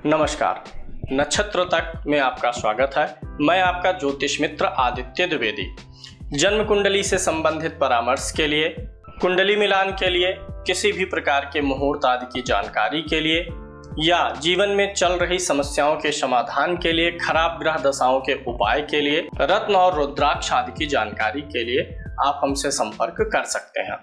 नमस्कार। नक्षत्र तक में आपका स्वागत है। मैं आपका ज्योतिष मित्र आदित्य द्विवेदी। जन्म कुंडली से संबंधित परामर्श के लिए, कुंडली मिलान के लिए, किसी भी प्रकार के मुहूर्त आदि की जानकारी के लिए या जीवन में चल रही समस्याओं के समाधान के लिए, खराब ग्रह दशाओं के उपाय के लिए, रत्न और रुद्राक्ष आदि की जानकारी के लिए आप हमसे संपर्क कर सकते हैं।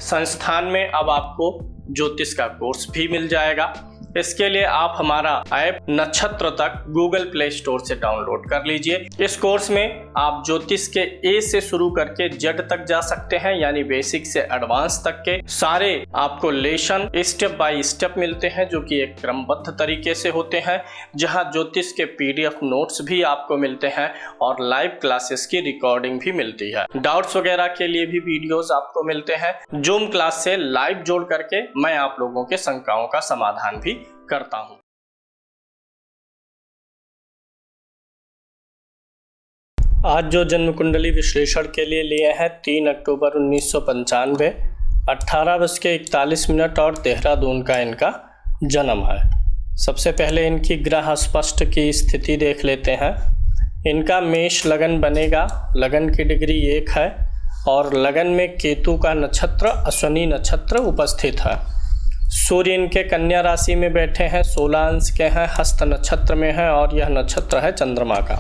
संस्थान में अब आपको ज्योतिष का कोर्स भी मिल जाएगा। इसके लिए आप हमारा ऐप नक्षत्र तक गूगल प्ले स्टोर से डाउनलोड कर लीजिए। इस कोर्स में आप ज्योतिष के ए से शुरू करके जेड तक जा सकते हैं, यानी बेसिक से एडवांस तक के सारे आपको लेसन स्टेप बाय स्टेप मिलते हैं, जो कि एक क्रमबद्ध तरीके से होते हैं, जहां ज्योतिष के PDF नोट्स भी आपको मिलते हैं और लाइव क्लासेस की रिकॉर्डिंग भी मिलती है। डाउट्स वगैरह के लिए भी वीडियोस आपको मिलते हैं। जूम क्लास से लाइव जोड़ करके मैं आप लोगों के शंकाओं का समाधान भी करता हूं। आज जो जन्म कुंडली विश्लेषण के लिए लिए हैं 3 अक्टूबर 1995, 18:41 और देहरादून का इनका जन्म है। सबसे पहले इनकी ग्रह स्पष्ट की स्थिति देख लेते हैं। इनका मेष लगन बनेगा, लगन की डिग्री 1 है और लगन में केतु का नक्षत्र अश्विनी नक्षत्र उपस्थित है। सूर्य इनके कन्या राशि में बैठे हैं, 16 अंश के हैं, हस्त नक्षत्र में है और यह नक्षत्र है चंद्रमा का।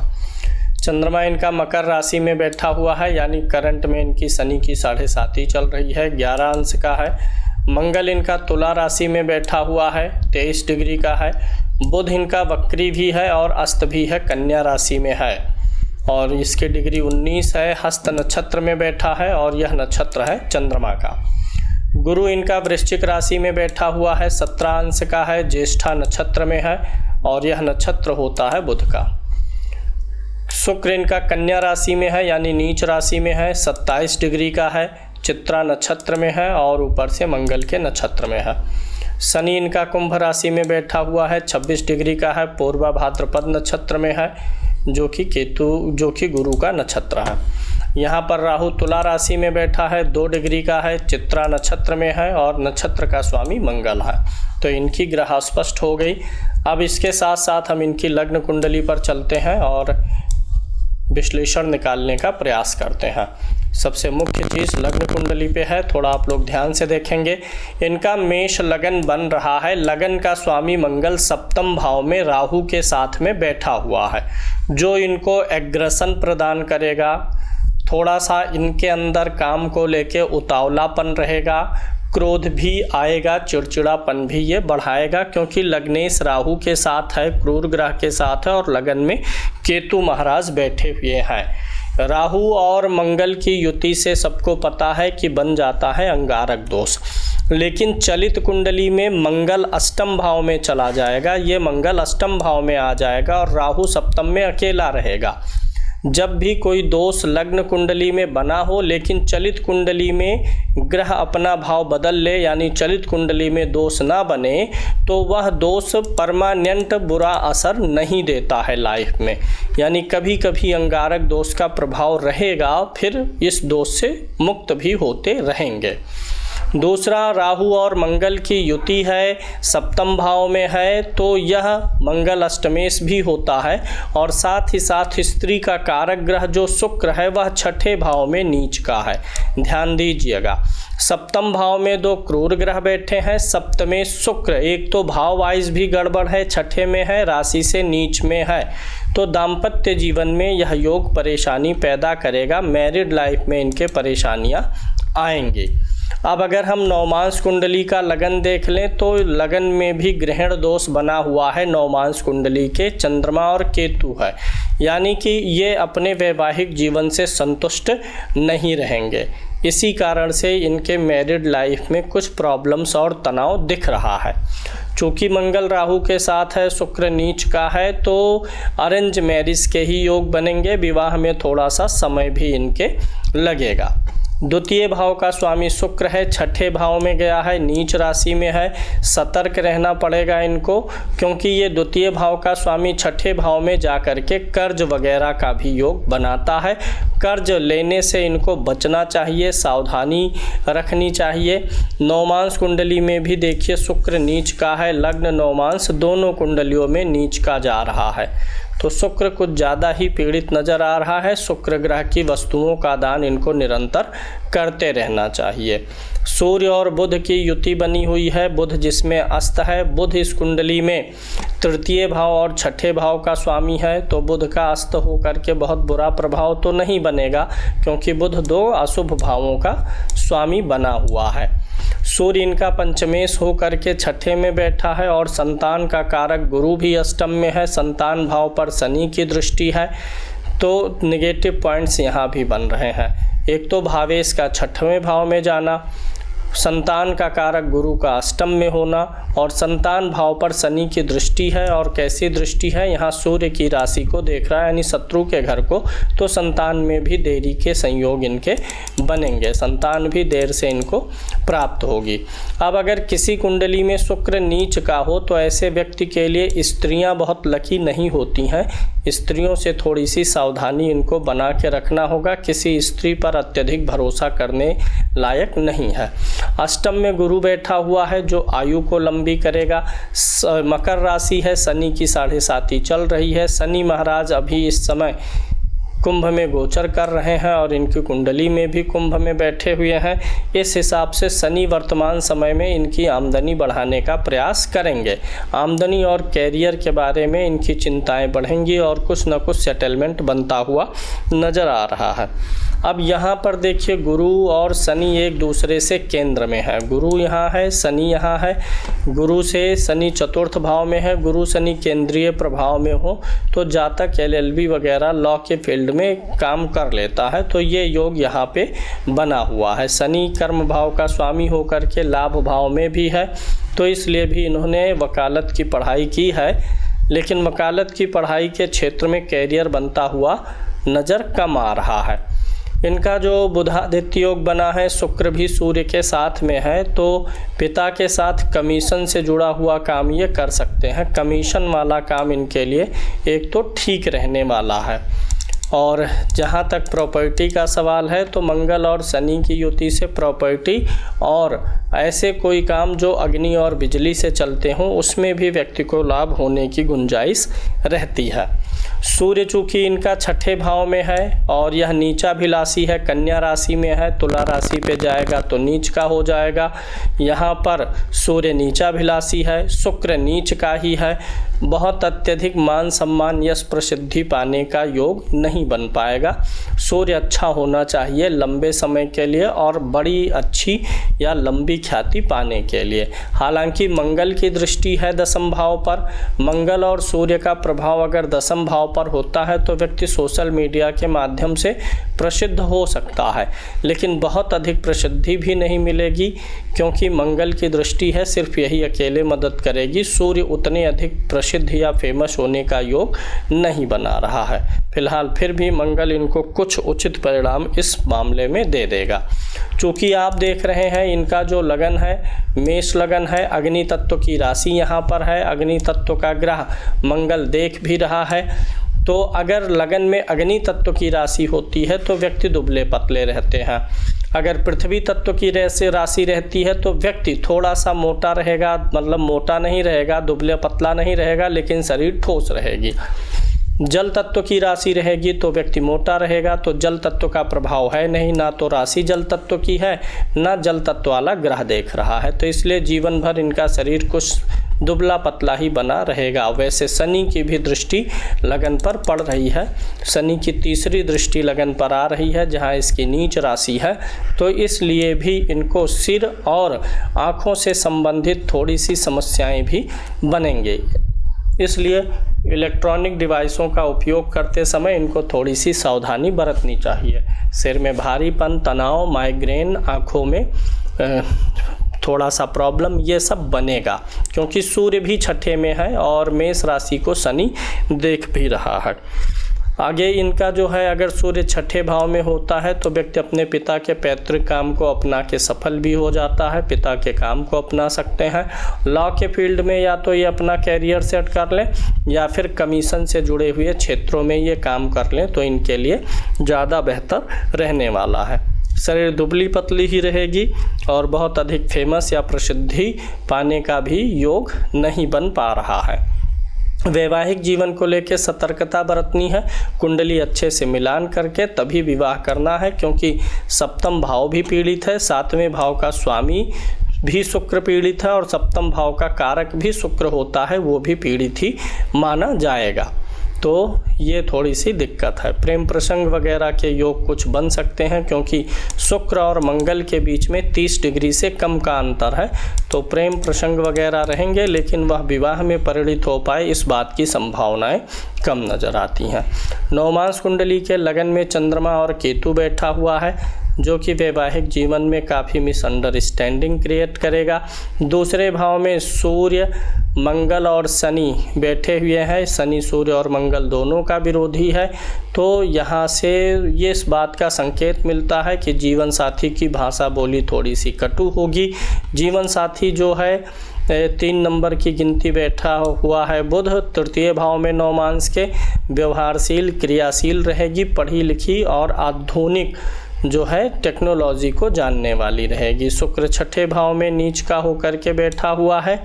चंद्रमा इनका मकर राशि में बैठा हुआ है, यानी करंट में इनकी शनि की 7.5 चल रही है, 11 अंश का है। मंगल इनका तुला राशि में बैठा हुआ है, 23 डिग्री का है। बुध इनका वक्री भी है और अस्त भी है, कन्या राशि में है और इसकी डिग्री 19 है, हस्त नक्षत्र में बैठा है और यह नक्षत्र है चंद्रमा का। गुरु इनका वृश्चिक राशि में बैठा हुआ है, 17 अंश का है, ज्येष्ठा नक्षत्र में है और यह नक्षत्र होता है बुध का। शुक्र इनका कन्या राशि में है, यानी नीच राशि में है, 27 डिग्री का है, चित्रा नक्षत्र में है और ऊपर से मंगल के नक्षत्र में है। शनि इनका कुंभ राशि में बैठा हुआ है, 26 डिग्री का है, पूर्वा भाद्रपद नक्षत्र में है, जो कि गुरु का नक्षत्र है। यहाँ पर राहु तुला राशि में बैठा है, 2 डिग्री का है, चित्रा नक्षत्र में है और नक्षत्र का स्वामी मंगल है। तो इनकी ग्रह स्पष्ट हो गई। अब इसके साथ साथ हम इनकी लग्न कुंडली पर चलते हैं और विश्लेषण निकालने का प्रयास करते हैं। सबसे मुख्य चीज़ लग्न कुंडली पे है, थोड़ा आप लोग ध्यान से देखेंगे। इनका मेष लगन बन रहा है, लगन का स्वामी मंगल सप्तम भाव में राहु के साथ में बैठा हुआ है, जो इनको एग्रेशन प्रदान करेगा। थोड़ा सा इनके अंदर काम को लेके उतावलापन रहेगा, क्रोध भी आएगा, चिड़चिड़ापन भी ये बढ़ाएगा, क्योंकि लग्नेश राहु के साथ है, क्रूर ग्रह के साथ है और लगन में केतु महाराज बैठे हुए हैं। राहु और मंगल की युति से सबको पता है कि बन जाता है अंगारक दोष, लेकिन चलित कुंडली में मंगल अष्टम भाव में चला जाएगा। ये मंगल अष्टम भाव में आ जाएगा और राहु सप्तम में अकेला रहेगा। जब भी कोई दोष लग्न कुंडली में बना हो, लेकिन चलित कुंडली में ग्रह अपना भाव बदल ले, यानी चलित कुंडली में दोष ना बने, तो वह दोष परमानेंट बुरा असर नहीं देता है लाइफ में, यानी कभी कभी अंगारक दोष का प्रभाव रहेगा, फिर इस दोष से मुक्त भी होते रहेंगे। दूसरा, राहु और मंगल की युति है, सप्तम भाव में है, तो यह मंगल अष्टमेश भी होता है और साथ ही साथ स्त्री का कारक ग्रह जो शुक्र है वह छठे भाव में नीच का है। ध्यान दीजिएगा, सप्तम भाव में 2 क्रूर ग्रह बैठे हैं, सप्तमें शुक्र, एक तो भाव वाइज भी गड़बड़ है, छठे में है, राशि से नीच में है, तो दाम्पत्य जीवन में यह योग परेशानी पैदा करेगा। मैरिड लाइफ में इनके परेशानियां आएंगी। अब अगर हम नवमांश कुंडली का लगन देख लें, तो लगन में भी ग्रहण दोष बना हुआ है। नवमांश कुंडली के चंद्रमा और केतु है, यानी कि ये अपने वैवाहिक जीवन से संतुष्ट नहीं रहेंगे। इसी कारण से इनके मैरिड लाइफ में कुछ प्रॉब्लम्स और तनाव दिख रहा है। चूँकि मंगल राहु के साथ है, शुक्र नीच का है, तो अरेंज मैरिज के ही योग बनेंगे। विवाह में थोड़ा सा समय भी इनके लगेगा। द्वितीय भाव का स्वामी शुक्र है, छठे भाव में गया है, नीच राशि में है। सतर्क रहना पड़ेगा इनको, क्योंकि ये द्वितीय भाव का स्वामी छठे भाव में जाकर के कर्ज वगैरह का भी योग बनाता है। कर्ज लेने से इनको बचना चाहिए, सावधानी रखनी चाहिए। नवमांश कुंडली में भी देखिए शुक्र नीच का है, लग्न नवमांश दोनों कुंडलियों में नीच का जा रहा है, तो शुक्र कुछ ज़्यादा ही पीड़ित नज़र आ रहा है। शुक्र ग्रह की वस्तुओं का दान इनको निरंतर करते रहना चाहिए। सूर्य और बुध की युति बनी हुई है, बुध जिसमें अस्त है। बुध इस कुंडली में तृतीय भाव और छठे भाव का स्वामी है, तो बुध का अस्त होकर के बहुत बुरा प्रभाव तो नहीं बनेगा, क्योंकि बुध दो अशुभ भावों का स्वामी बना हुआ है। सूर्य इनका पंचमेश हो करके छठे में बैठा है और संतान का कारक गुरु भी अष्टम में है। संतान भाव पर शनि की दृष्टि है, तो नेगेटिव पॉइंट्स यहाँ भी बन रहे हैं। एक तो भावेश का छठवें भाव में जाना, संतान का कारक गुरु का अष्टम में होना, और संतान भाव पर शनि की दृष्टि है। और कैसी दृष्टि है, यहाँ सूर्य की राशि को देख रहा है, यानी शत्रु के घर को, तो संतान में भी देरी के संयोग इनके बनेंगे, संतान भी देर से इनको प्राप्त होगी। अब अगर किसी कुंडली में शुक्र नीच का हो तो ऐसे व्यक्ति के लिए स्त्रियां बहुत लकी नहीं होती हैं, स्त्रियों से थोड़ी सी सावधानी इनको बना के रखना होगा। किसी स्त्री पर अत्यधिक भरोसा करने लायक नहीं है। अष्टम में गुरु बैठा हुआ है जो आयु को लंबी करेगा। मकर राशि है, शनि की 7.5 चल रही है। शनि महाराज अभी इस समय कुंभ में गोचर कर रहे हैं और इनकी कुंडली में भी कुंभ में बैठे हुए हैं। इस हिसाब से शनि वर्तमान समय में इनकी आमदनी बढ़ाने का प्रयास करेंगे। आमदनी और कैरियर के बारे में इनकी चिंताएं बढ़ेंगी और कुछ न कुछ सेटलमेंट बनता हुआ नज़र आ रहा है। अब यहाँ पर देखिए गुरु और शनि एक दूसरे से केंद्र में है। गुरु यहाँ है, शनि यहाँ है। गुरु से शनि चतुर्थ भाव में है। गुरु शनि केंद्रीय प्रभाव में हो तो जातक LLB वगैरह लॉ के फील्ड में काम कर लेता है, तो ये योग यहाँ पे बना हुआ है। शनि कर्म भाव का स्वामी होकर के लाभ भाव में भी है, तो इसलिए भी इन्होंने वकालत की पढ़ाई की है, लेकिन वकालत की पढ़ाई के क्षेत्र में कैरियर बनता हुआ नज़र कम आ रहा है। इनका जो बुधादित्य योग बना है, शुक्र भी सूर्य के साथ में है, तो पिता के साथ कमीशन से जुड़ा हुआ काम ये कर सकते हैं। कमीशन वाला काम इनके लिए एक तो ठीक रहने वाला है। और जहाँ तक प्रॉपर्टी का सवाल है तो मंगल और शनि की युति से प्रॉपर्टी और ऐसे कोई काम जो अग्नि और बिजली से चलते हों उसमें भी व्यक्ति को लाभ होने की गुंजाइश रहती है। सूर्य चूँकि इनका छठे भाव में है और यह नीचाभिलाषी है, कन्या राशि में है, तुला राशि पे जाएगा तो नीच का हो जाएगा। यहाँ पर सूर्य नीचाभिलाषी है, शुक्र नीच का ही है। बहुत अत्यधिक मान सम्मान यश प्रसिद्धि पाने का योग नहीं बन पाएगा। सूर्य अच्छा होना चाहिए लंबे समय के लिए और बड़ी अच्छी या लंबी ख्याति पाने के लिए। हालांकि मंगल की दृष्टि है दशम भाव पर। मंगल और सूर्य का प्रभाव अगर दशम भाव पर होता है तो व्यक्ति सोशल मीडिया के माध्यम से प्रसिद्ध हो सकता है, लेकिन बहुत अधिक प्रसिद्धि भी नहीं मिलेगी, क्योंकि मंगल की दृष्टि है, सिर्फ यही अकेले मदद करेगी। सूर्य उतने अधिक प्रसिद्ध या फेमस होने का योग नहीं बना रहा है। फिलहाल फिर भी मंगल इनको कुछ उचित परिणाम इस मामले में दे देगा। चूँकि आप देख रहे हैं इनका जो लगन है मेष लगन है, अग्नि तत्व की राशि यहाँ पर है, अग्नि तत्व का ग्रह मंगल देख भी रहा है। तो अगर लगन में अग्नि तत्व की राशि होती है तो व्यक्ति दुबले पतले रहते हैं। अगर पृथ्वी तत्व की राशि रहती है तो व्यक्ति थोड़ा सा मोटा रहेगा, मतलब मोटा नहीं रहेगा, दुबले पतला नहीं रहेगा, लेकिन शरीर ठोस रहेगी। जल तत्व की राशि रहेगी तो व्यक्ति मोटा रहेगा। तो जल तत्व का प्रभाव है नहीं, ना तो राशि जल तत्व की है, ना जल तत्व वाला ग्रह देख रहा है, तो इसलिए जीवन भर इनका शरीर कुछ दुबला पतला ही बना रहेगा। वैसे शनि की भी दृष्टि लगन पर पड़ रही है, शनि की तीसरी दृष्टि लगन पर आ रही है जहां इसकी नीच राशि है, तो इसलिए भी इनको सिर और आँखों से संबंधित थोड़ी सी समस्याएं भी बनेंगे। इसलिए इलेक्ट्रॉनिक डिवाइसों का उपयोग करते समय इनको थोड़ी सी सावधानी बरतनी चाहिए। सिर में भारीपन, तनाव, माइग्रेन, आँखों में थोड़ा सा प्रॉब्लम, ये सब बनेगा, क्योंकि सूर्य भी छठे में है और मेष राशि को शनि देख भी रहा है। आगे इनका जो है, अगर सूर्य छठे भाव में होता है तो व्यक्ति अपने पिता के पैतृक काम को अपना के सफल भी हो जाता है, पिता के काम को अपना सकते हैं। लॉ के फील्ड में या तो ये अपना कैरियर सेट कर लें या फिर कमीशन से जुड़े हुए क्षेत्रों में ये काम कर लें तो इनके लिए ज़्यादा बेहतर रहने वाला है। शरीर दुबली पतली ही रहेगी और बहुत अधिक फेमस या प्रसिद्धि पाने का भी योग नहीं बन पा रहा है। वैवाहिक जीवन को लेकर सतर्कता बरतनी है, कुंडली अच्छे से मिलान करके तभी विवाह करना है, क्योंकि सप्तम भाव भी पीड़ित है, सातवें भाव का स्वामी भी शुक्र पीड़ित है और सप्तम भाव का कारक भी शुक्र होता है, वो भी पीड़ित ही माना जाएगा। तो ये थोड़ी सी दिक्कत है। प्रेम प्रसंग वगैरह के योग कुछ बन सकते हैं, क्योंकि शुक्र और मंगल के बीच में 30 डिग्री से कम का अंतर है, तो प्रेम प्रसंग वगैरह रहेंगे, लेकिन वह विवाह में परिणित हो पाए इस बात की संभावनाएं कम नज़र आती हैं। नवमांश कुंडली के लगन में चंद्रमा और केतु बैठा हुआ है, जो कि वैवाहिक जीवन में काफ़ी मिसअंडरस्टैंडिंग क्रिएट करेगा। दूसरे भाव में सूर्य, मंगल और शनि बैठे हुए हैं, शनि सूर्य और मंगल दोनों का विरोधी है, तो यहाँ से ये इस बात का संकेत मिलता है कि जीवन साथी की भाषा बोली थोड़ी सी कटु होगी। जीवन साथी जो है 3 नंबर की गिनती बैठा हुआ है बुध, तृतीय भाव में नवमांश के, व्यवहारशील क्रियाशील रहेगी, पढ़ी लिखी और आधुनिक जो है टेक्नोलॉजी को जानने वाली रहेगी। शुक्र छठे भाव में नीच का होकर के बैठा हुआ है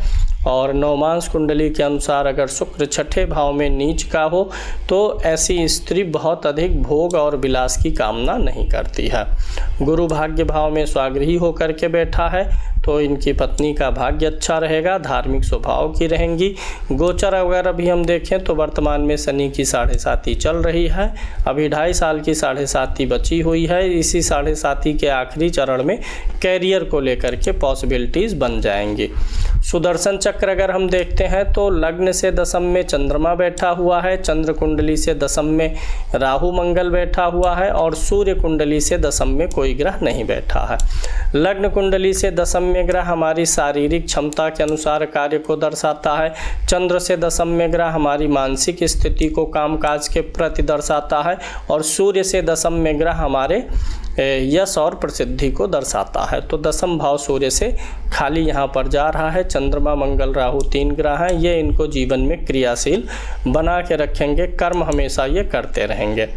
और नवमांश कुंडली के अनुसार अगर शुक्र छठे भाव में नीच का हो तो ऐसी स्त्री बहुत अधिक भोग और विलास की कामना नहीं करती है। गुरु भाग्य भाव में स्वागृही होकर के बैठा है तो इनकी पत्नी का भाग्य अच्छा रहेगा, धार्मिक स्वभाव की रहेंगी। गोचर अगर अभी हम देखें तो वर्तमान में शनि की 7.5 चल रही है, अभी 2.5 साल की 7.5 बची हुई है। इसी 7.5 के आखिरी चरण में कैरियर को लेकर के पॉसिबिलिटीज़ बन जाएंगी। सुदर्शन चक्र अगर हम देखते हैं तो लग्न से दशम में चंद्रमा बैठा हुआ है, चंद्र कुंडली से दशम में राहु मंगल बैठा हुआ है और सूर्य कुंडली से दशम में कोई ग्रह नहीं बैठा है। लग्न कुंडली से दशम में ग्रह हमारी शारीरिक क्षमता के अनुसार कार्य को दर्शाता है, चंद्र से दशम में ग्रह हमारी मानसिक स्थिति को कामकाज के प्रति दर्शाता है और सूर्य से दशम में ग्रह हमारे यश और प्रसिद्धि को दर्शाता है। तो दशम भाव सूर्य से खाली यहाँ पर जा रहा है। चंद्रमा मंगल राहु 3 ग्रह हैं, ये इनको जीवन में क्रियाशील बना के रखेंगे, कर्म हमेशा ये करते रहेंगे।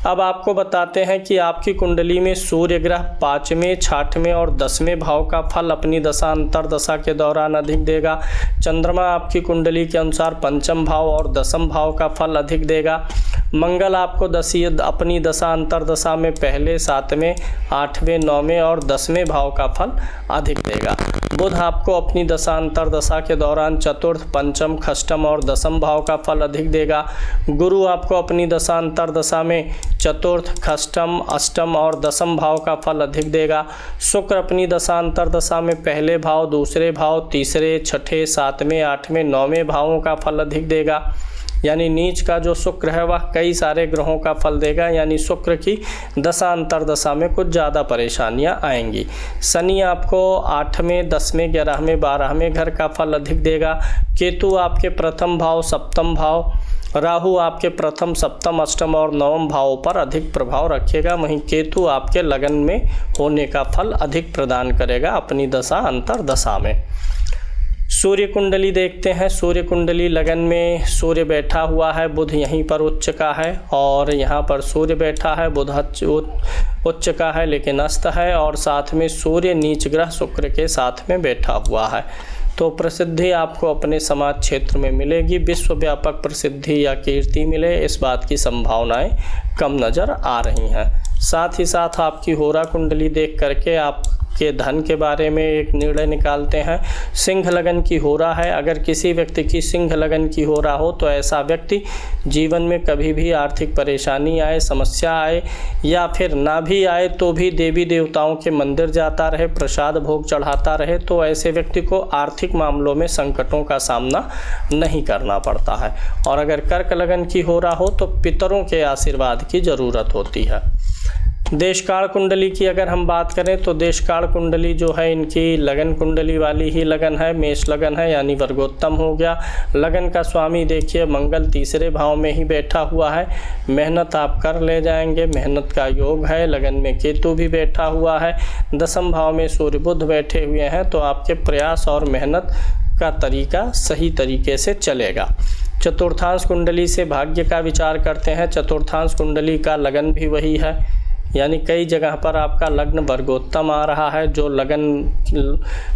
अब आपको बताते हैं कि आपकी कुंडली में सूर्य ग्रह 5वें, 6वें और 10वें भाव का फल अपनी दशा अंतरदशा के दौरान अधिक देगा। चंद्रमा आपकी कुंडली के अनुसार 5म भाव और 10म भाव का फल अधिक देगा। मंगल आपको अपनी दशा अंतरदशा में पहले, 7वें, 8वें, 9वें और 10वें भाव का फल अधिक देगा। बुध आपको अपनी दशा अंतरदशा के दौरान चतुर्थ, पंचम, षष्ठम और 10म भाव का फल अधिक देगा। गुरु आपको अपनी दशा अंतरदशा में चतुर्थ, षष्ठम, अष्टम और 10म भाव का फल अधिक देगा। शुक्र अपनी दशा अंतरदशा में पहले भाव, दूसरे भाव, तीसरे, छठे, 7वें, 8वें, 9वें भावों का फल अधिक देगा। यानी नीच का जो शुक्र है वह कई सारे ग्रहों का फल देगा, यानी शुक्र की दशा अंतरदशा में कुछ ज़्यादा परेशानियां आएंगी। शनि आपको 8वें, 10वें, 11वें, 12वें घर का फल अधिक देगा। केतु आपके प्रथम भाव, सप्तम भाव, राहु आपके प्रथम, सप्तम, अष्टम और 9वें भावों पर अधिक प्रभाव रखेगा। वहीं केतु आपके लगन में होने का फल अधिक प्रदान करेगा अपनी दशा अंतरदशा में। सूर्य कुंडली देखते हैं। सूर्य कुंडली लगन में सूर्य बैठा हुआ है, बुध यहीं पर उच्च का है और यहाँ पर सूर्य बैठा है, बुध उच्च का है लेकिन अस्त है और साथ में सूर्य नीच ग्रह शुक्र के साथ में बैठा हुआ है। तो प्रसिद्धि आपको अपने समाज क्षेत्र में मिलेगी, विश्वव्यापक प्रसिद्धि या कीर्ति मिले इस बात की संभावनाएं कम नज़र आ रही हैं। साथ ही साथ आपकी होरा कुंडली देख करके आप के धन के बारे में एक निर्णय निकालते हैं। सिंह लगन की होरा है, अगर किसी व्यक्ति की सिंह लगन की होरा हो तो ऐसा व्यक्ति जीवन में कभी भी आर्थिक परेशानी आए, समस्या आए या फिर ना भी आए तो भी देवी देवताओं के मंदिर जाता रहे, प्रसाद भोग चढ़ाता रहे, तो ऐसे व्यक्ति को आर्थिक मामलों में संकटों का सामना नहीं करना पड़ता है। और अगर कर्क लगन की होरा हो तो पितरों के आशीर्वाद की ज़रूरत होती है। देशकाल कुंडली की अगर हम बात करें तो देशकाल कुंडली जो है इनकी लगन कुंडली वाली ही लगन है, मेष लगन है, यानी वर्गोत्तम हो गया। लगन का स्वामी देखिए मंगल तीसरे भाव में ही बैठा हुआ है, मेहनत आप कर ले जाएंगे, मेहनत का योग है। लगन में केतु भी बैठा हुआ है, दसम भाव में सूर्य बुध बैठे हुए हैं, तो आपके प्रयास और मेहनत का तरीका सही तरीके से चलेगा। चतुर्थांश कुंडली से भाग्य का विचार करते हैं। चतुर्थांश कुंडली का लगन भी वही है, यानी कई जगह पर आपका लग्न वर्गोत्तम आ रहा है। जो लगन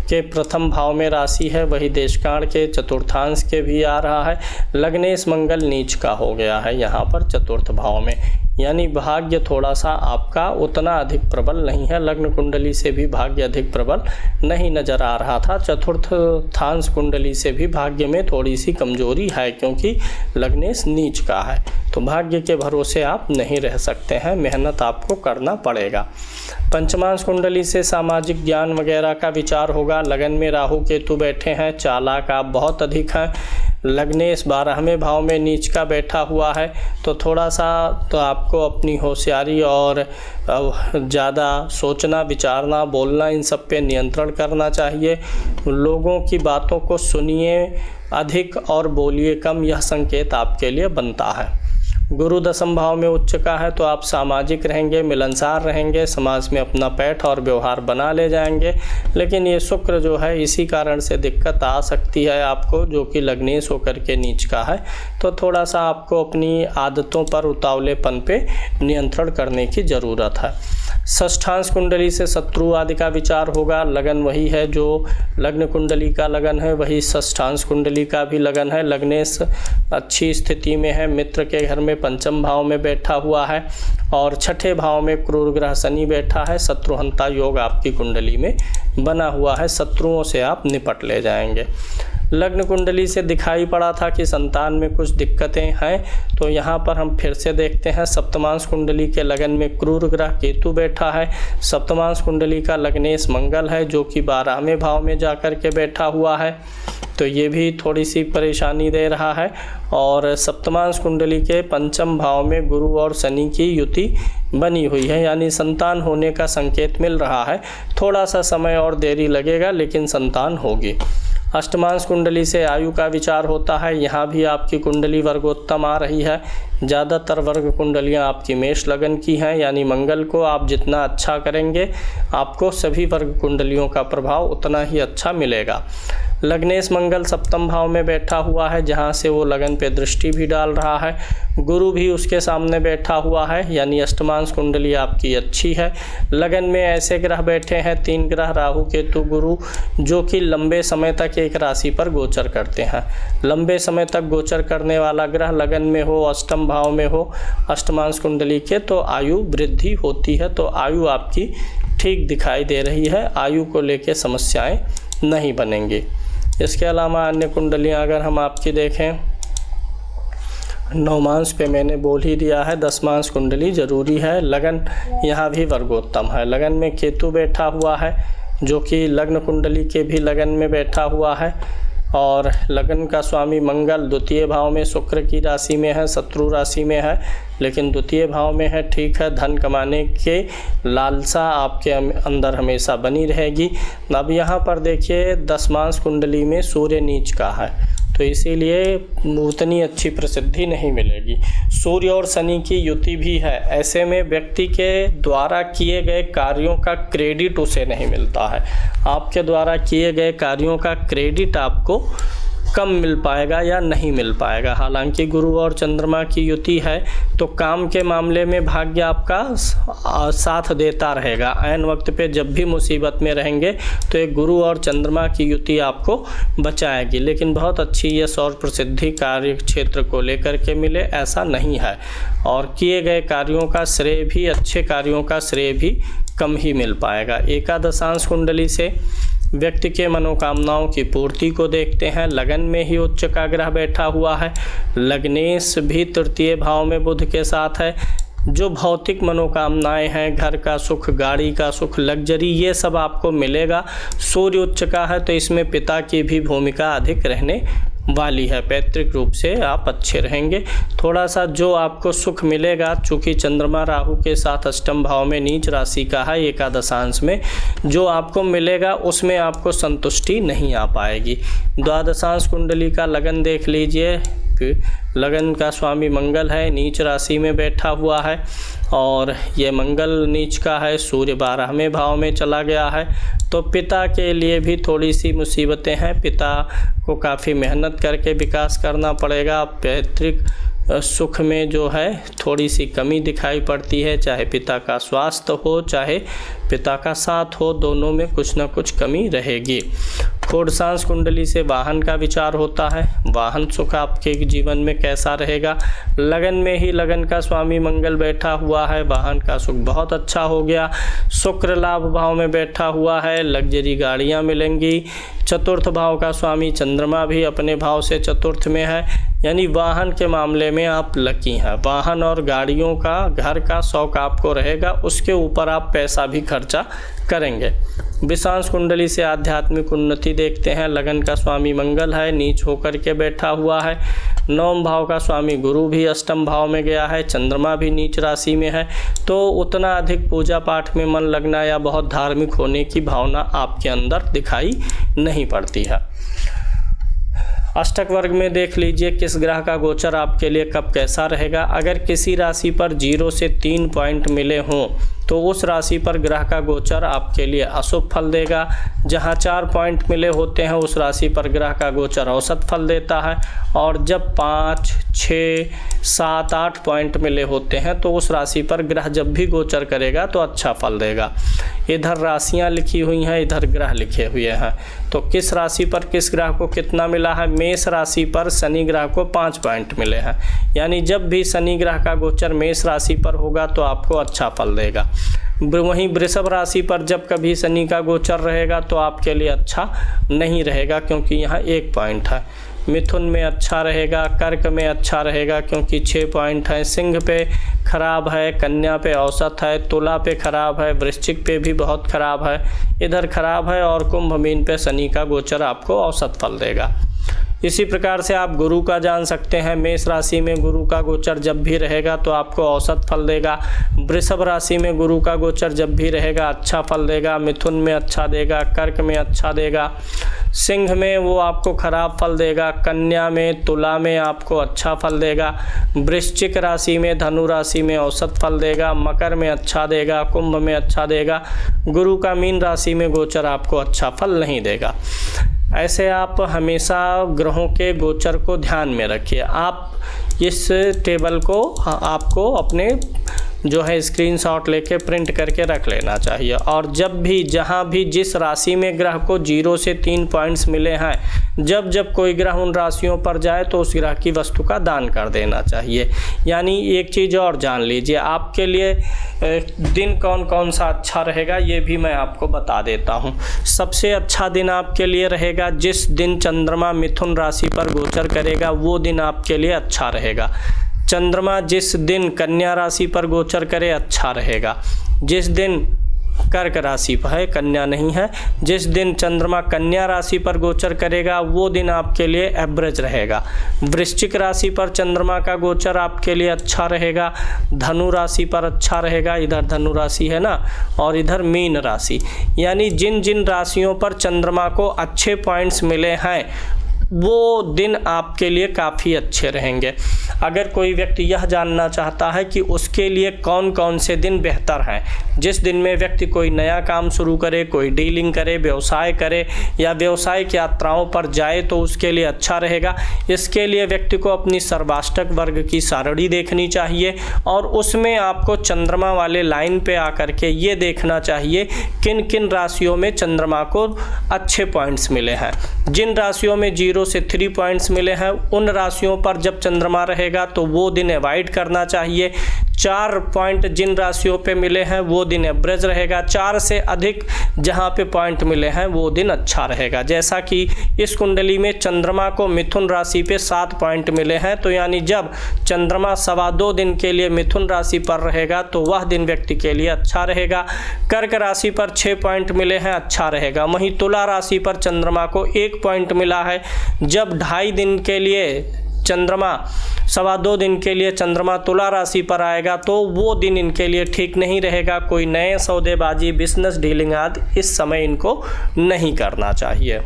के प्रथम भाव में राशि है वही देशकाल के चतुर्थांश के भी आ रहा है। लग्नेश मंगल नीच का हो गया है यहाँ पर चतुर्थ भाव में, यानी भाग्य थोड़ा सा आपका उतना अधिक प्रबल नहीं है। लग्न कुंडली से भी भाग्य अधिक प्रबल नहीं नज़र आ रहा था। चतुर्थांश कुंडली से भी भाग्य में थोड़ी सी कमजोरी है, क्योंकि लग्नेश नीच का है, तो भाग्य के भरोसे आप नहीं रह सकते हैं, मेहनत आपको करना पड़ेगा। पंचमांश कुंडली से सामाजिक ज्ञान वगैरह का विचार होगा। लगन में राहु केतु बैठे हैं, चालाक आप बहुत अधिक हैं। लग्नेश 12वें भाव में नीच का बैठा हुआ है, तो थोड़ा सा तो आपको अपनी होशियारी और ज़्यादा सोचना, विचारना, बोलना, इन सब पे नियंत्रण करना चाहिए। लोगों की बातों को सुनिए अधिक और बोलिए कम, यह संकेत आपके लिए बनता है। गुरु दसम भाव में उच्च का है, तो आप सामाजिक रहेंगे, मिलनसार रहेंगे, समाज में अपना पैठ और व्यवहार बना ले जाएंगे। लेकिन ये शुक्र जो है इसी कारण से दिक्कत आ सकती है आपको, जो कि लग्नेश होकर के नीच का है, तो थोड़ा सा आपको अपनी आदतों पर, उतावलेपन पे नियंत्रण करने की ज़रूरत है। षष्ठांश कुंडली से शत्रु आदि का विचार होगा। लगन वही है जो लग्न कुंडली का लगन है, वही षष्ठांश कुंडली का भी लगन है। लग्नेश अच्छी स्थिति में है, मित्र के घर में पंचम भाव में बैठा हुआ है, और छठे भाव में क्रूर ग्रह शनि बैठा है। शत्रुहंता योग आपकी कुंडली में बना हुआ है, शत्रुओं से आप निपट ले जाएंगे। लग्न कुंडली से दिखाई पड़ा था कि संतान में कुछ दिक्कतें हैं, तो यहाँ पर हम फिर से देखते हैं। सप्तमांश कुंडली के लगन में क्रूर ग्रह केतु बैठा है। सप्तमांश कुंडली का लग्नेश मंगल है, जो कि 12वें भाव में जाकर के बैठा हुआ है, तो ये भी थोड़ी सी परेशानी दे रहा है। और सप्तमांश कुंडली के पंचम भाव में गुरु और शनि की युति बनी हुई है, यानी संतान होने का संकेत मिल रहा है। थोड़ा सा समय और देरी लगेगा, लेकिन संतान होगी। अष्टमांश कुंडली से आयु का विचार होता है। यहाँ भी आपकी कुंडली वर्गोत्तम आ रही है। ज़्यादातर वर्ग कुंडलियाँ आपकी मेष लगन की हैं, यानी मंगल को आप जितना अच्छा करेंगे आपको सभी वर्ग कुंडलियों का प्रभाव उतना ही अच्छा मिलेगा। लग्नेश मंगल सप्तम भाव में बैठा हुआ है, जहाँ से वो लगन पे दृष्टि भी डाल रहा है। गुरु भी उसके सामने बैठा हुआ है, यानी अष्टमांश कुंडली आपकी अच्छी है। लगन में ऐसे ग्रह बैठे हैं, 3 ग्रह राहु केतु गुरु, जो कि लंबे समय तक एक राशि पर गोचर करते हैं। लंबे समय तक गोचर करने वाला ग्रह लगन में हो, अष्टम भाव में हो अष्टमांश कुंडली के, तो आयु वृद्धि होती है। तो आयु आपकी ठीक दिखाई दे रही है, आयु को लेकर समस्याएं नहीं बनेंगी। इसके अलावा अन्य कुंडलियां अगर हम आपकी देखें, नवमांश पे मैंने बोल ही दिया है, दसमांश कुंडली जरूरी है। लगन यहाँ भी वर्गोत्तम है। लगन में केतु बैठा हुआ है, जो कि लग्न कुंडली के भी लगन में बैठा हुआ है, और लगन का स्वामी मंगल द्वितीय भाव में शुक्र की राशि में है, शत्रु राशि में है, लेकिन द्वितीय भाव में है, ठीक है। धन कमाने के लालसा आपके अंदर हमेशा बनी रहेगी। अब यहाँ पर देखिए दसमांश कुंडली में सूर्य नीच का है, तो इसीलिए उतनी अच्छी प्रसिद्धि नहीं मिलेगी। सूर्य और शनि की युति भी है, ऐसे में व्यक्ति के द्वारा किए गए कार्यों का क्रेडिट उसे नहीं मिलता है। आपके द्वारा किए गए कार्यों का क्रेडिट आपको कम मिल पाएगा या नहीं मिल पाएगा। हालांकि गुरु और चंद्रमा की युति है, तो काम के मामले में भाग्य आपका साथ देता रहेगा। ऐन वक्त पे जब भी मुसीबत में रहेंगे तो एक गुरु और चंद्रमा की युति आपको बचाएगी, लेकिन बहुत अच्छी यश और प्रसिद्धि कार्य क्षेत्र को लेकर के मिले ऐसा नहीं है। और किए गए कार्यों का श्रेय भी, अच्छे कार्यों का श्रेय भी कम ही मिल पाएगा। एकादशांश कुंडली से व्यक्ति के मनोकामनाओं की पूर्ति को देखते हैं। लगन में ही उच्च का ग्रह बैठा हुआ है। लग्नेश भी तृतीय भाव में बुध के साथ है। जो भौतिक मनोकामनाएं हैं, घर का सुख, गाड़ी का सुख, लग्जरी, ये सब आपको मिलेगा। सूर्य उच्च का है, तो इसमें पिता की भी भूमिका अधिक रहने वाली है। पैतृक रूप से आप अच्छे रहेंगे। थोड़ा सा जो आपको सुख मिलेगा, चूँकि चंद्रमा राहु के साथ अष्टम भाव में नीच राशि का है एकादशांश में, जो आपको मिलेगा उसमें आपको संतुष्टि नहीं आ पाएगी। द्वादशांश कुंडली का लगन देख लीजिए। लगन का स्वामी मंगल है, नीच राशि में बैठा हुआ है और ये मंगल नीच का है, सूर्य 12वें भाव में चला गया है। तो पिता के लिए भी थोड़ी सी मुसीबतें हैं। पिता को काफ़ी मेहनत करके विकास करना पड़ेगा। पैतृक सुख में जो है थोड़ी सी कमी दिखाई पड़ती है, चाहे पिता का स्वास्थ्य हो चाहे पिता का साथ हो, दोनों में कुछ ना कुछ कमी रहेगी। षोडशांश कुंडली से वाहन का विचार होता है। वाहन सुख आपके जीवन में कैसा रहेगा? लगन में ही लगन का स्वामी मंगल बैठा हुआ है, वाहन का सुख बहुत अच्छा हो गया। शुक्र लाभ भाव में बैठा हुआ है, लग्जरी गाड़ियाँ मिलेंगी। चतुर्थ भाव का स्वामी चंद्रमा भी अपने भाव से चतुर्थ में है, यानी वाहन के मामले में आप लकी हैं। वाहन और गाड़ियों का, घर का शौक आपको रहेगा, उसके ऊपर आप पैसा भी खर्चा करेंगे। विषांश कुंडली से आध्यात्मिक उन्नति देखते हैं। लगन का स्वामी मंगल है, नीच होकर के बैठा हुआ है। नवम भाव का स्वामी गुरु भी अष्टम भाव में गया है, चंद्रमा भी नीच राशि में है। तो उतना अधिक पूजा पाठ में मन लगना या बहुत धार्मिक होने की भावना आपके अंदर दिखाई नहीं पड़ती है। अष्टक वर्ग में देख लीजिए किस ग्रह का गोचर आपके लिए कब कैसा रहेगा। अगर किसी राशि पर 0 से 3 पॉइंट मिले हों तो उस राशि पर ग्रह का गोचर आपके लिए अशुभ फल देगा। जहां 4 पॉइंट मिले होते हैं उस राशि पर ग्रह का गोचर औसत फल देता है, और जब 5, 6, 7, 8 पॉइंट मिले होते हैं तो उस राशि पर ग्रह जब भी गोचर करेगा तो अच्छा फल देगा। इधर राशियां लिखी हुई हैं, इधर ग्रह लिखे हुए हैं। तो किस राशि पर किस ग्रह को कितना मिला है? मेष राशि पर शनि ग्रह को 5 पॉइंट मिले हैं, यानी जब भी शनि ग्रह का गोचर मेष राशि पर होगा तो आपको अच्छा फल देगा। वहीं वृषभ राशि पर जब कभी शनि का गोचर रहेगा तो आपके लिए अच्छा नहीं रहेगा, क्योंकि यहाँ 1 पॉइंट है। मिथुन में अच्छा रहेगा, कर्क में अच्छा रहेगा क्योंकि 6 पॉइंट है। सिंह पे खराब है, कन्या पे औसत है, तुला पे खराब है, वृश्चिक पे भी बहुत खराब है, इधर खराब है, और कुंभ मीन पे शनि का गोचर आपको औसत फल देगा। इसी प्रकार से आप गुरु का जान सकते हैं। मेष राशि में गुरु का गोचर जब भी रहेगा तो आपको औसत फल देगा। वृषभ राशि में गुरु का गोचर जब भी रहेगा अच्छा फल देगा। मिथुन में अच्छा देगा, कर्क में अच्छा देगा, सिंह में वो आपको खराब फल देगा, कन्या में, तुला में आपको अच्छा फल देगा, वृश्चिक राशि में, धनु राशि में औसत फल देगा, मकर में अच्छा देगा, कुंभ में अच्छा देगा। गुरु का मीन राशि में गोचर आपको अच्छा फल नहीं देगा। ऐसे आप हमेशा ग्रहों के गोचर को ध्यान में रखिए। आप इस टेबल को आपको अपने जो है स्क्रीनशॉट लेके प्रिंट करके रख लेना चाहिए, और जब भी जहाँ भी जिस राशि में ग्रह को 0 से 3 पॉइंट्स मिले हैं, जब जब कोई ग्रह उन राशियों पर जाए तो उस ग्रह की वस्तु का दान कर देना चाहिए। यानी एक चीज़ और जान लीजिए, आपके लिए दिन कौन कौन सा अच्छा रहेगा ये भी मैं आपको बता देता हूँ। सबसे अच्छा दिन आपके लिए रहेगा जिस दिन चंद्रमा मिथुन राशि पर गोचर करेगा, वो दिन आपके लिए अच्छा रहेगा। चंद्रमा जिस दिन कन्या राशि पर गोचर करे अच्छा रहेगा। जिस दिन कर्क राशि पर है, कन्या नहीं है, जिस दिन चंद्रमा कन्या राशि पर गोचर करेगा वो दिन आपके लिए एवरेज रहेगा। वृश्चिक राशि पर चंद्रमा का गोचर आपके लिए अच्छा रहेगा। धनु राशि पर अच्छा रहेगा, इधर धनु राशि है ना, और इधर मीन राशि। यानी जिन जिन राशियों पर चंद्रमा को अच्छे पॉइंट्स मिले हैं वो दिन आपके लिए काफ़ी अच्छे रहेंगे। अगर कोई व्यक्ति यह जानना चाहता है कि उसके लिए कौन कौन से दिन बेहतर हैं, जिस दिन में व्यक्ति कोई नया काम शुरू करे, कोई डीलिंग करे, व्यवसाय करे या व्यवसायिक यात्राओं पर जाए तो उसके लिए अच्छा रहेगा। इसके लिए व्यक्ति को अपनी सर्वाष्टक वर्ग की सारणी देखनी चाहिए और उसमें आपको चंद्रमा वाले लाइन पे आकर के ये देखना चाहिए किन किन राशियों में चंद्रमा को अच्छे पॉइंट्स मिले हैं। जिन राशियों में 0 से 3 पॉइंट्स मिले हैं उन राशियों पर जब चंद्रमा रहेगा तो वो दिन अवॉइड करना चाहिए। 4 पॉइंट जिन राशियों पे मिले हैं वो दिन एवरेज रहेगा, 4 से अधिक जहाँ पे पॉइंट मिले हैं वो दिन अच्छा रहेगा। जैसा कि इस कुंडली में चंद्रमा को मिथुन राशि पे 7 पॉइंट मिले हैं, तो यानी जब चंद्रमा 2.25 दिन के लिए मिथुन राशि पर रहेगा तो वह दिन व्यक्ति के लिए अच्छा रहेगा। कर्क राशि पर 6 पॉइंट मिले हैं, अच्छा रहेगा। वहीं तुला राशि पर चंद्रमा को 1 पॉइंट मिला है, जब 2.5 दिन के लिए चंद्रमा 2.25 दिन के लिए चंद्रमा तुला राशि पर आएगा तो वो दिन इनके लिए ठीक नहीं रहेगा। कोई नए सौदेबाजी, बिजनेस डीलिंग आदि इस समय इनको नहीं करना चाहिए।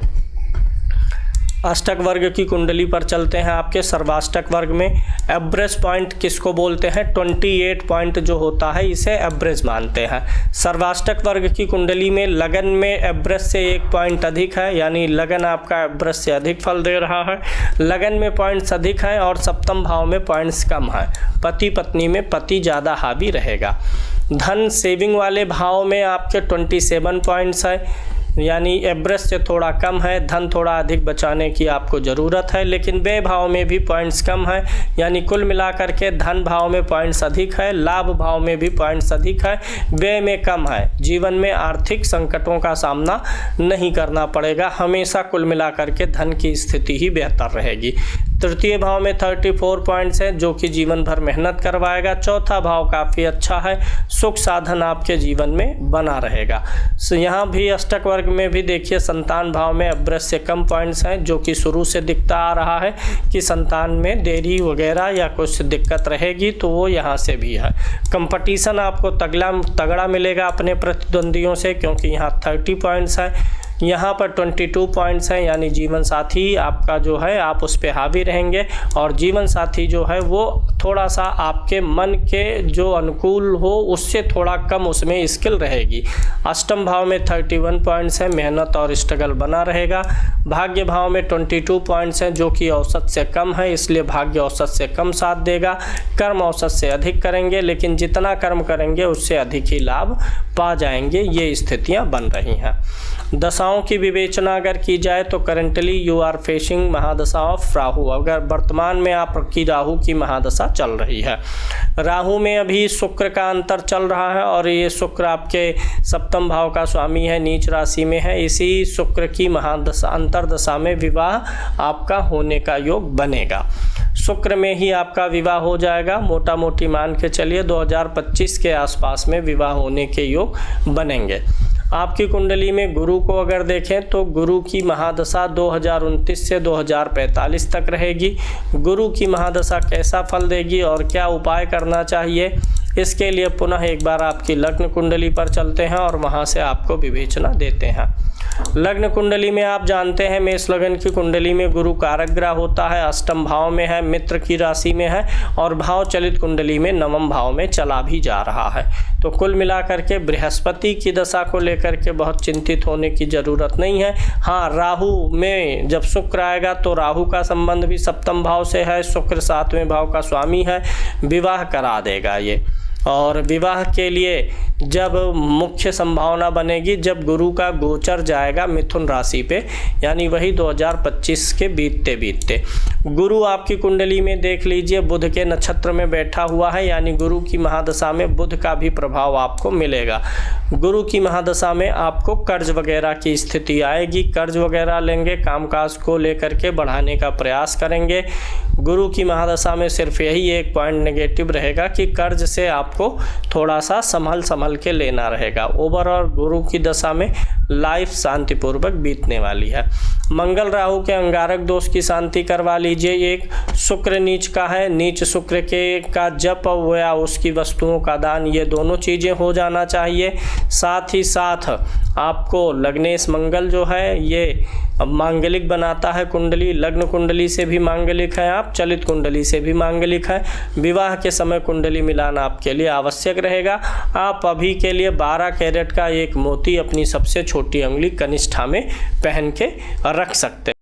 अष्टक वर्ग की कुंडली पर चलते हैं। आपके सर्वाष्टक वर्ग में एवरेज पॉइंट किसको बोलते हैं? 28 पॉइंट जो होता है इसे एवरेज मानते हैं। सर्वाष्टक वर्ग की कुंडली में लगन में एवरेज से 1 पॉइंट अधिक है, यानी लगन आपका एवरेज से अधिक फल दे रहा है। लगन में पॉइंट्स अधिक हैं और सप्तम भाव में पॉइंट्स कम हैं। पति पत्नी में पति ज़्यादा हावी रहेगा। धन सेविंग वाले भाव में आपके 27 पॉइंट्स है, यानी एवरेज से थोड़ा कम है। धन थोड़ा अधिक बचाने की आपको ज़रूरत है, लेकिन व्यय भाव में भी पॉइंट्स कम है, यानी कुल मिलाकर के धन भाव में पॉइंट्स अधिक है, लाभ भाव में भी पॉइंट्स अधिक है, व्यय में कम है। जीवन में आर्थिक संकटों का सामना नहीं करना पड़ेगा, हमेशा कुल मिलाकर के धन की स्थिति ही बेहतर रहेगी। तृतीय भाव में 34 पॉइंट्स हैं जो कि जीवन भर मेहनत करवाएगा। चौथा भाव काफ़ी अच्छा है, सुख साधन आपके जीवन में बना रहेगा। यहाँ भी अष्टक वर्ग में भी देखिए संतान भाव में एवरेज से कम पॉइंट्स हैं, जो कि शुरू से दिखता आ रहा है कि संतान में देरी वगैरह या कुछ दिक्कत रहेगी, तो वो यहाँ से भी है। कंपटीशन आपको तगड़ा मिलेगा अपने प्रतिद्वंदियों से, क्योंकि यहाँ 30 पॉइंट्स है। यहाँ पर 22 पॉइंट्स हैं, यानी जीवन साथी आपका जो है आप उस पर हावी रहेंगे, और जीवन साथी जो है वो थोड़ा सा आपके मन के जो अनुकूल हो उससे थोड़ा कम उसमें स्किल रहेगी। अष्टम भाव में 31 पॉइंट्स हैं, मेहनत और स्ट्रगल बना रहेगा। भाग्य भाव में 22 पॉइंट्स हैं जो कि औसत से कम है, इसलिए भाग्य औसत से कम साथ देगा। कर्म औसत से अधिक करेंगे, लेकिन जितना कर्म करेंगे उससे अधिक ही लाभ पा जाएंगे, ये स्थितियाँ बन रही हैं। दशाओं की विवेचना अगर की जाए तो currently you are facing mahadasha of Rahu. अगर वर्तमान में आपकी राहु की महादशा चल रही है, राहु में अभी शुक्र का अंतर चल रहा है, और ये शुक्र आपके सप्तम भाव का स्वामी है, नीच राशि में है। इसी शुक्र की महादशा अंतरदशा में विवाह आपका होने का योग बनेगा। शुक्र में ही आपका विवाह हो जाएगा, मोटा मोटी मान के चलिए 2025 के आसपास में विवाह होने के योग बनेंगे। आपकी कुंडली में गुरु को अगर देखें तो गुरु की महादशा 2029 से 2045 तक रहेगी। गुरु की महादशा कैसा फल देगी और क्या उपाय करना चाहिए, इसके लिए पुनः एक बार आपकी लग्न कुंडली पर चलते हैं और वहां से आपको विवेचना देते हैं। लग्न कुंडली में आप जानते हैं मेष लग्न की कुंडली में गुरु कारक ग्रह होता है, अष्टम भाव में है, मित्र की राशि में है, और भाव चलित कुंडली में नवम भाव में चला भी जा रहा है। तो कुल मिलाकर के बृहस्पति की दशा को लेकर के बहुत चिंतित होने की ज़रूरत नहीं है। हाँ, राहु में जब शुक्र आएगा तो राहु का संबंध भी सप्तम भाव से है, शुक्र 7वें भाव का स्वामी है, विवाह करा देगा ये। और विवाह के लिए जब मुख्य संभावना बनेगी जब गुरु का गोचर जाएगा मिथुन राशि पे, यानी वही 2025 के बीतते बीतते। गुरु आपकी कुंडली में देख लीजिए बुध के नक्षत्र में बैठा हुआ है, यानी गुरु की महादशा में बुध का भी प्रभाव आपको मिलेगा। गुरु की महादशा में आपको कर्ज वगैरह की स्थिति आएगी, कर्ज वगैरह लेंगे, कामकाज को लेकर के बढ़ाने का प्रयास करेंगे। गुरु की महादशा में सिर्फ यही एक पॉइंट नेगेटिव रहेगा कि कर्ज से आपको थोड़ा सा संभल के लेना रहेगा। ओवरऑल गुरु की दशा में लाइफ शांतिपूर्वक बीतने वाली है। मंगल राहु के अंगारक दोष की शांति करवा लीजिए। एक शुक्र नीच का है, नीच शुक्र के का जप या उसकी वस्तुओं का दान, ये दोनों चीज़ें हो जाना चाहिए। साथ ही साथ आपको लग्नेश मंगल जो है ये मांगलिक बनाता है कुंडली, लग्न कुंडली से भी मांगलिक है आप, चलित कुंडली से भी मांगलिक है। विवाह के समय कुंडली मिलाना आपके लिए आवश्यक रहेगा। आप अभी के लिए 12 कैरेट का एक मोती अपनी सबसे छोटी अंगुली कनिष्ठा में पहन के रख सकते